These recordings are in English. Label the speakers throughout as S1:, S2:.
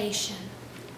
S1: acidification.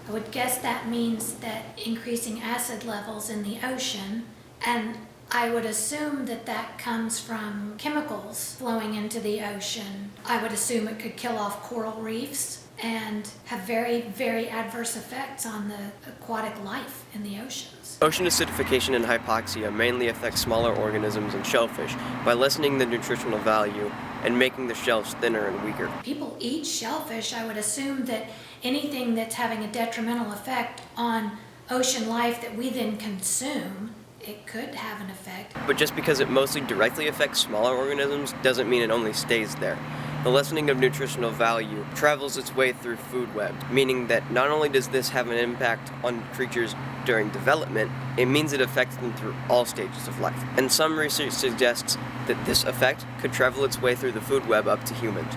S1: I would guess that means that increasing acid levels in the ocean, and I would assume that that comes from chemicals flowing into the ocean. I would assume it could kill off coral reefs and have very, very adverse effects on the aquatic life in the oceans.
S2: Ocean acidification and hypoxia mainly affect smaller organisms and shellfish by lessening the nutritional value and making the shells thinner and weaker.
S1: People eat shellfish. I would assume that anything that's having a detrimental effect on ocean life that we then consume, it could have an effect.
S2: But just because it mostly directly affects smaller organisms doesn't mean it only stays there. The lessening of nutritional value travels its way through food web, meaning that not only does this have an impact on creatures during development, it means it affects them through all stages of life. And some research suggests that this effect could travel its way through the food web up to humans.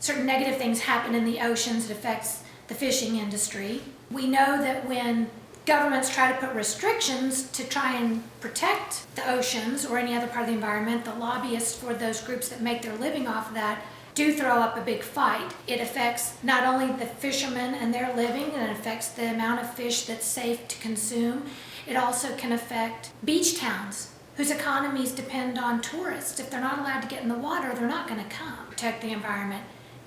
S1: Certain negative things happen in the oceans that affects the fishing industry. We know that when governments try to put restrictions to try and protect the oceans or any other part of the environment, the lobbyists for those groups that make their living off of that do throw up a big fight. It affects not only the fishermen and their living, and it affects the amount of fish that's safe to consume. It also can affect beach towns whose economies depend on tourists. If they're not allowed to get in the water, they're not going to come. Protect the environment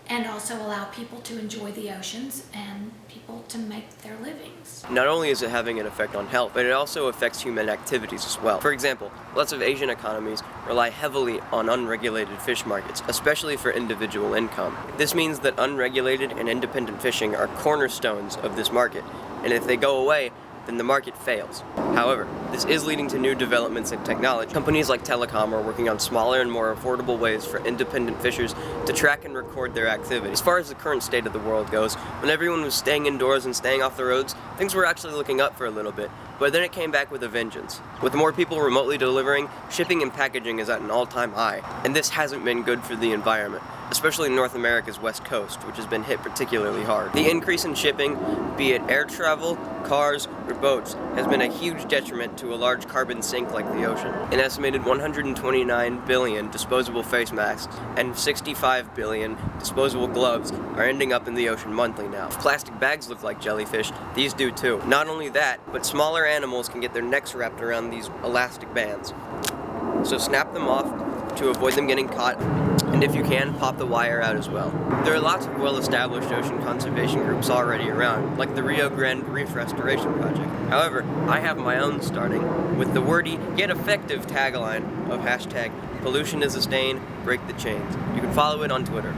S1: and also allow people to enjoy the oceans and people to make their livings.
S2: Not only is it having an effect on health, but it also affects human activities as well. For example, lots of Asian economies rely heavily on unregulated fish markets, especially for individual income. This means that unregulated and independent fishing are cornerstones of this market, and if they go away, then the market fails. However, this is leading to new developments in technology. Companies like telecom are working on smaller and more affordable ways for independent fishers to track and record their activity. As far as the current state of the world goes, when everyone was staying indoors and staying off the roads, things were actually looking up for a little bit, but then it came back with a vengeance. With more people remotely delivering, shipping and packaging is at an all-time high, and this hasn't been good for the environment, especially North America's west coast, which has been hit particularly hard. The increase in shipping, be it air travel, cars, or boats, has been a huge detriment to a large carbon sink like the ocean. An estimated 129 billion disposable face masks and 65 billion disposable gloves are ending up in the ocean monthly now. If plastic bags look like jellyfish, these do too. Not only that, but smaller animals can get their necks wrapped around these elastic bands. So snap them off to avoid them getting caught, and if you can, pop the wire out as well. There are lots of well-established ocean conservation groups already around, like the Rio Grande Reef Restoration Project. However, I have my own starting with the wordy yet effective tagline of hashtag pollution is a stain, break the chains. You can follow it on Twitter.